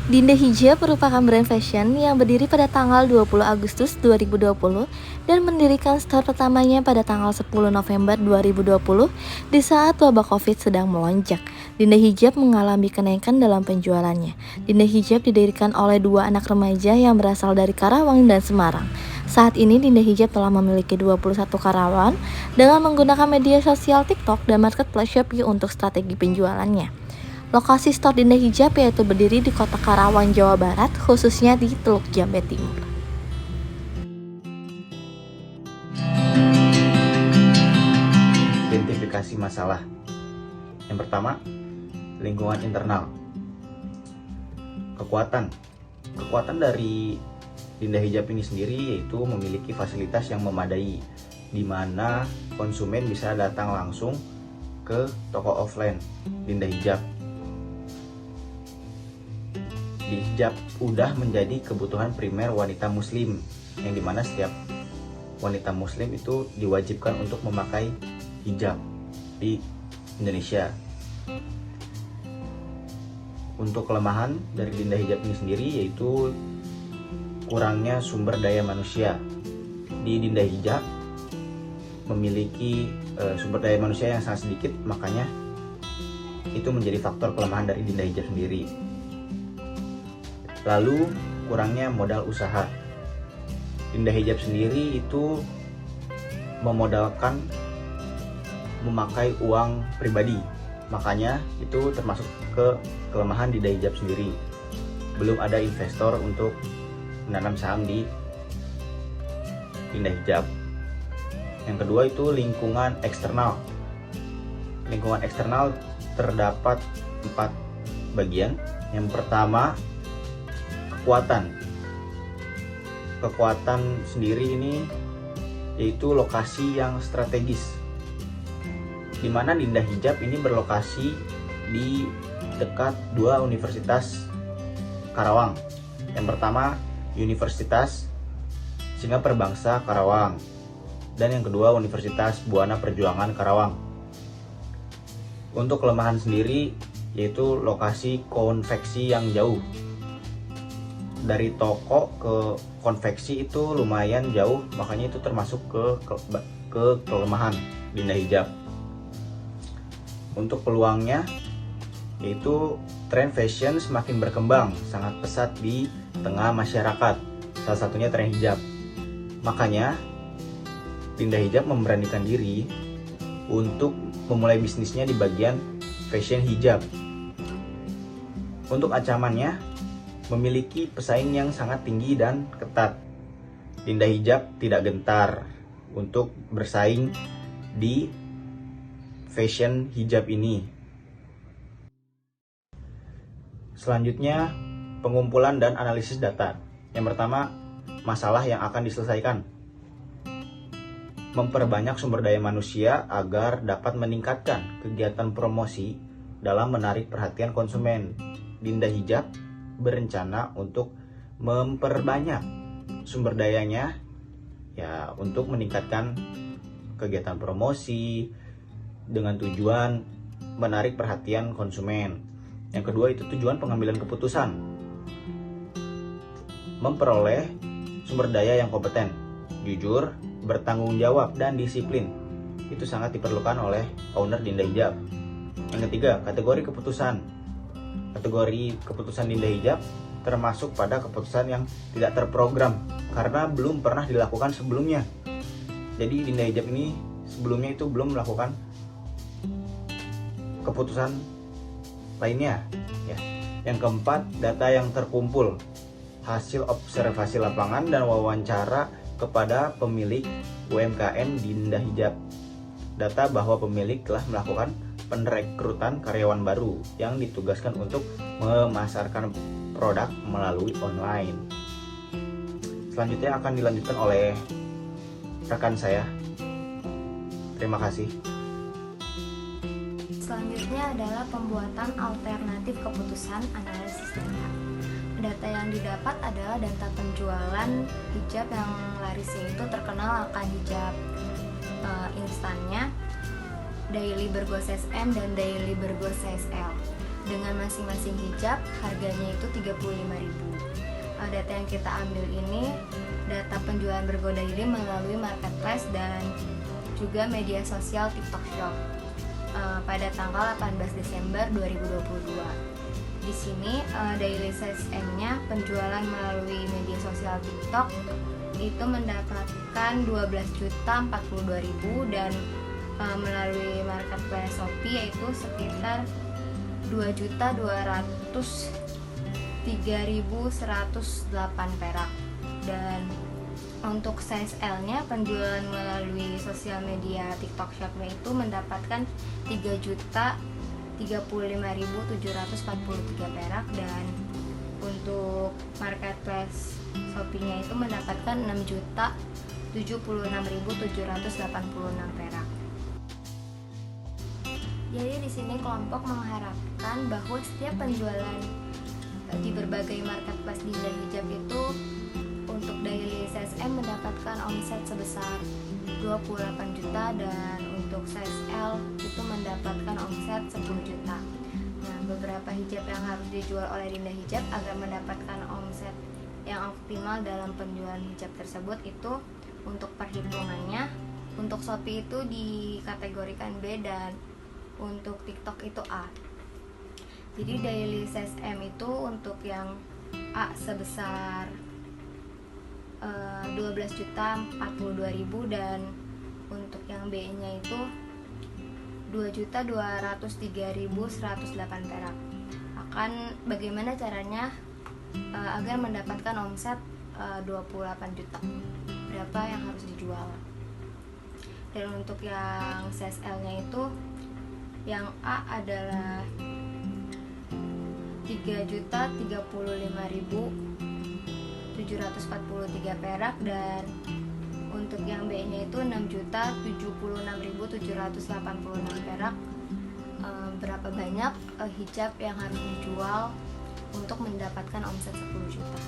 Dinda Hijab merupakan brand fashion yang berdiri pada tanggal 20 Agustus 2020 dan mendirikan store pertamanya pada tanggal 10 November 2020 di saat wabah Covid sedang melonjak. Dinda Hijab mengalami kenaikan dalam penjualannya. Dinda Hijab didirikan oleh dua anak remaja yang berasal dari Karawang dan Semarang. Saat ini Dinda Hijab telah memiliki 21 karyawan dengan menggunakan media sosial TikTok dan marketplace Shopee untuk strategi penjualannya. Lokasi store Dinda Hijab yaitu berdiri di kota Karawang, Jawa Barat, khususnya di Teluk Jambe Timur. Identifikasi masalah. Yang pertama, lingkungan internal. Kekuatan dari Dinda Hijab ini sendiri yaitu memiliki fasilitas yang memadai, di mana konsumen bisa datang langsung ke toko offline Dinda Hijab. Hijab udah menjadi kebutuhan primer wanita muslim, yang dimana setiap wanita muslim itu diwajibkan untuk memakai hijab di Indonesia. Untuk kelemahan dari Dinda Hijab ini sendiri yaitu kurangnya sumber daya manusia. Di Dinda Hijab memiliki sumber daya manusia yang sangat sedikit, makanya itu menjadi faktor kelemahan dari Dinda Hijab sendiri. Lalu kurangnya modal usaha. Dinda Hijab sendiri itu memodalkan memakai uang pribadi, makanya itu termasuk ke kelemahan Dinda Hijab sendiri. Belum ada investor untuk menanam saham di Dinda Hijab. Yang kedua itu lingkungan eksternal. Lingkungan eksternal terdapat 4 bagian. Yang pertama, kekuatan sendiri ini yaitu lokasi yang strategis, di mana Dinda Hijab ini berlokasi di dekat 2 universitas Karawang. Yang pertama Universitas Singapura Karawang, dan yang kedua Universitas Buana Perjuangan Karawang. Untuk kelemahan sendiri yaitu lokasi konveksi yang jauh. Dari toko ke konveksi itu lumayan jauh, makanya itu termasuk ke kelemahan Dinda Hijab. Untuk peluangnya yaitu tren fashion semakin berkembang sangat pesat di tengah masyarakat, salah satunya tren hijab. Makanya Dinda Hijab memberanikan diri untuk memulai bisnisnya di bagian fashion hijab. Untuk ancamannya, memiliki pesaing yang sangat tinggi dan ketat. Dinda Hijab tidak gentar untuk bersaing di fashion hijab ini. Selanjutnya, pengumpulan dan analisis data. Yang pertama, masalah yang akan diselesaikan. Memperbanyak sumber daya manusia agar dapat meningkatkan kegiatan promosi dalam menarik perhatian konsumen. Dinda Hijab berencana untuk memperbanyak sumber dayanya ya untuk meningkatkan kegiatan promosi dengan tujuan menarik perhatian konsumen. Yang kedua itu tujuan pengambilan keputusan. Memperoleh sumber daya yang kompeten, jujur, bertanggung jawab, dan disiplin. Itu sangat diperlukan oleh owner Dinda Hijab. Yang ketiga, kategori keputusan. Kategori keputusan Dinda Hijab termasuk pada keputusan yang tidak terprogram karena belum pernah dilakukan sebelumnya. Jadi Dinda Hijab ini sebelumnya itu belum melakukan keputusan lainnya ya. Yang keempat, data yang terkumpul, hasil observasi lapangan dan wawancara kepada pemilik UMKM Dinda Hijab. Data bahwa pemilik telah melakukan perekrutan karyawan baru yang ditugaskan untuk memasarkan produk melalui online. Selanjutnya akan dilanjutkan oleh rekan saya. Terima kasih. Selanjutnya adalah pembuatan alternatif keputusan analisis data. Data yang didapat adalah data penjualan hijab yang larisnya itu terkenal akan hijab instannya, Daily Burgos SM dan Daily Burgos CSL. dengan masing-masing hijab harganya itu 35.000. Data yang kita ambil ini data penjualan bergoda diri melalui marketplace dan juga media sosial TikTok Shop pada tanggal 18 Desember 2022. Di sini daily sales M-nya penjualan melalui media sosial TikTok itu mendapatkan 12.042.000 dan melalui marketplace Shopee yaitu sekitar 2.203.108 perak. Dan untuk size L-nya penjualan melalui sosial media TikTok Shop-nya itu mendapatkan 3.035.743 perak dan untuk marketplace Shopee-nya itu mendapatkan 6.076.786 perak. Jadi di sini kelompok mengharapkan bahwa setiap penjualan di berbagai marketplace Dinda Hijab itu untuk daily size M mendapatkan omset sebesar 28 juta dan untuk size L itu mendapatkan omset 10 juta. Nah, beberapa hijab yang harus dijual oleh Dinda Hijab agar mendapatkan omset yang optimal dalam penjualan hijab tersebut itu untuk perhitungannya, untuk Shopee itu dikategorikan B dan untuk TikTok itu A. Jadi daily size M itu untuk yang A sebesar 12.042.000 dan untuk yang B-nya itu 2.203.108 perak. Bagaimana caranya agar mendapatkan omset 28 juta? Berapa yang harus dijual? Dan untuk yang size L-nya itu yang A adalah 3.035.743 perak dan untuk yang B-nya itu 6.076.786 perak. Berapa banyak hijab yang harus dijual untuk mendapatkan omset 10 juta?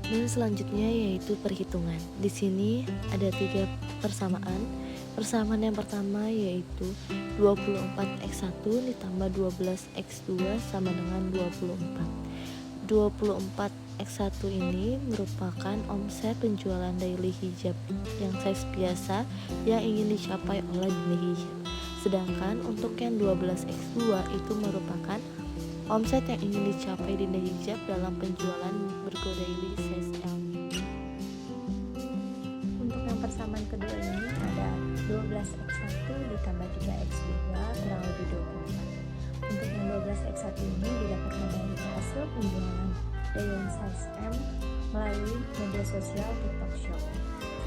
Dan selanjutnya yaitu perhitungan. Di sini ada 3 persamaan. Persamaan yang pertama yaitu 24x1 ditambah 12x2 sama dengan 24. 24x1 ini merupakan omset penjualan daily hijab yang size biasa yang ingin dicapai oleh Dinda Hijab. Sedangkan untuk yang 12x2 itu merupakan omset yang ingin dicapai Dinda Hijab dalam penjualan bergo daily size L. Untuk yang persamaan kedua ini ada 12x1 ditambah 3x2 kurang lebih 24. Untuk yang 12x1 ini didapatkan dari hasil penjualan daily size M melalui media sosial TikTok Shop.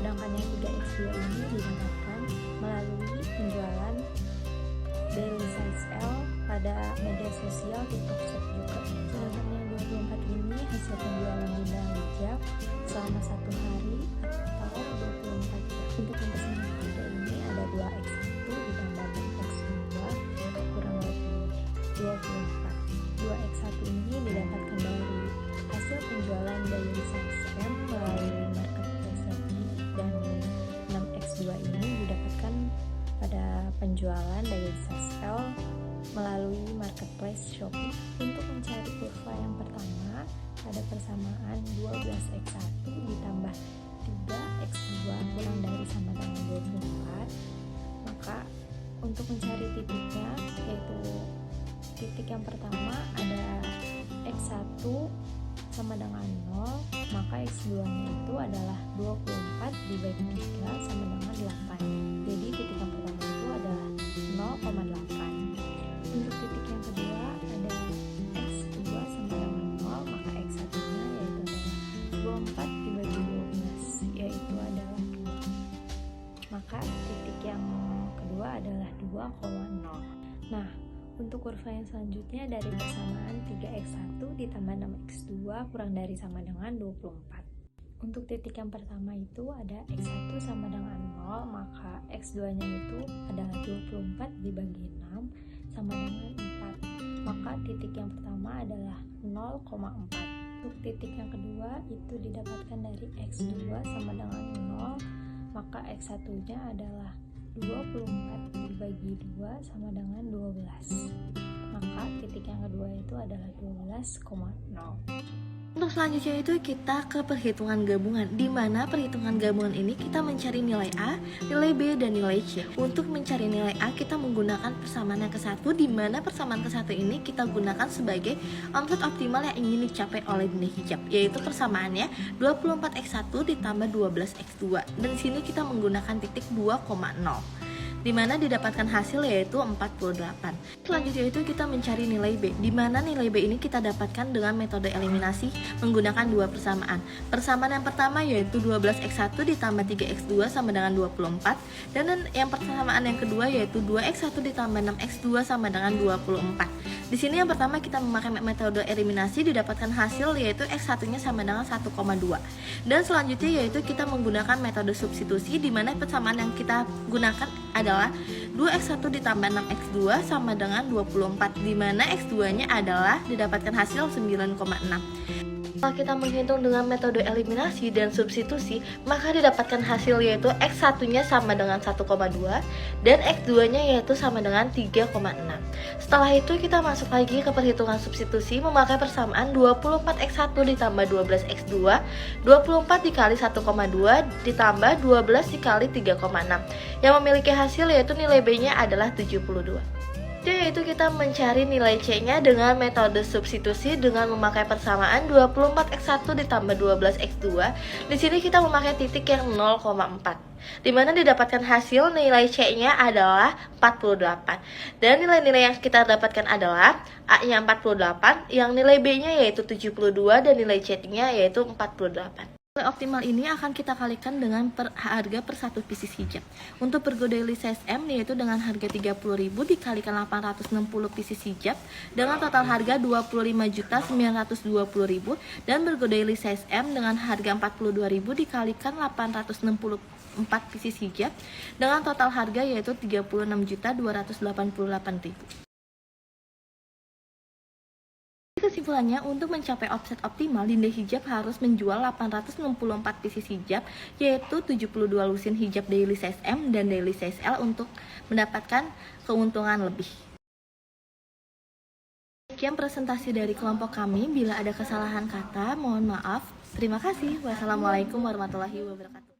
Sedangkan yang 3x2 ini didapatkan melalui penjualan daily size L pada media sosial TikTok Shop juga. Sedangkan yang 24 ini hasil penjualan Dinda Hijab selama 1 hari atau 24 jam. Untuk yang persamaan ketiga ini ada 2x1 ditambah 2x2 kurang lebih 24. 2x1 ini didapatkan dari hasil penjualan daily size M melalui marketplace Shopee dan 6x2 ini didapatkan pada penjualan daily size L melalui marketplace Shopee. Untuk mencari kurva yang pertama ada persamaan 12x1 ditambah 3x2 kurang dari sama dengan 24. Maka untuk mencari titiknya yaitu titik yang pertama ada x1 sama dengan 0, maka x2 nya itu adalah 24 dibagi 3 sama dengan 8. Jadi titik yang pertama itu adalah 0,8. Untuk titik yang kedua ada x2 sama dengan 0, maka x1 nya yaitu adalah 24 dibagi 12 yaitu adalah 2. Maka titik yang kedua adalah 2,0. Nah, untuk kurva yang selanjutnya dari persamaan 3x1 ditambah 6x2 kurang dari sama dengan 24. Untuk titik yang pertama itu ada x1 sama dengan 0, maka x2 nya itu adalah 24 dibagi 6 sama dengan 4. Maka titik yang pertama adalah 0,4. Untuk titik yang kedua itu didapatkan dari x2 sama dengan 0, maka X1 nya adalah 24 dibagi 2 sama dengan 12. Maka titik yang kedua itu adalah 12,0. Untuk selanjutnya itu kita ke perhitungan gabungan, di mana perhitungan gabungan ini kita mencari nilai A, nilai B, dan nilai C. Untuk mencari nilai A kita menggunakan persamaan yang ke-1, di mana persamaan ke-1 ini kita gunakan sebagai omset optimal yang ingin dicapai oleh Dinda Hijab, yaitu persamaannya 24X1 ditambah 12X2. Dan di sini kita menggunakan titik 2,0. di mana didapatkan hasil yaitu 48. Selanjutnya itu kita mencari nilai B, di mana nilai B ini kita dapatkan dengan metode eliminasi menggunakan dua persamaan. Persamaan yang pertama yaitu 12x1 ditambah 3x2 sama dengan 24, dan yang persamaan yang kedua yaitu 2x1 ditambah 6x2 sama dengan 24. Di sini yang pertama kita memakai metode eliminasi, didapatkan hasil yaitu x1-nya sama dengan 1,2. Dan selanjutnya yaitu kita menggunakan metode substitusi, di mana persamaan yang kita gunakan adalah 2x1 ditambah 6x2 sama dengan 24, di mana x2-nya adalah didapatkan hasil 9,6. Kalau kita menghitung dengan metode eliminasi dan substitusi, maka didapatkan hasil yaitu x1-nya sama dengan 1,2 dan x2-nya yaitu sama dengan 3,6. Setelah itu kita masuk lagi ke perhitungan substitusi memakai persamaan 24x1 ditambah 12x2, 24 dikali 1,2 ditambah 12 dikali 3,6 yang memiliki hasil yaitu nilai B-nya adalah 72. Yaitu kita mencari nilai C-nya dengan metode substitusi dengan memakai persamaan 24x1 ditambah 12x2. Di sini kita memakai titik yang 0,4, di mana didapatkan hasil nilai C-nya adalah 48. Dan nilai-nilai yang kita dapatkan adalah A-nya 48, yang nilai B-nya yaitu 72 dan nilai C-nya yaitu 48. Nilai optimal ini akan kita kalikan dengan harga per 1 pieces hijab. Untuk per daily size M yaitu dengan harga 30.000 dikalikan 860 pieces hijab dengan total harga 25.920.000, dan per daily size M dengan harga 42.000 dikalikan 864 pieces hijab dengan total harga yaitu 36.288.000. Kesimpulannya, untuk mencapai offset optimal, Dinda Hijab harus menjual 864 pieces hijab, yaitu 72 lusin hijab daily size M dan daily size L untuk mendapatkan keuntungan lebih. Sekian presentasi dari kelompok kami. Bila ada kesalahan kata, mohon maaf. Terima kasih. Wassalamualaikum warahmatullahi wabarakatuh.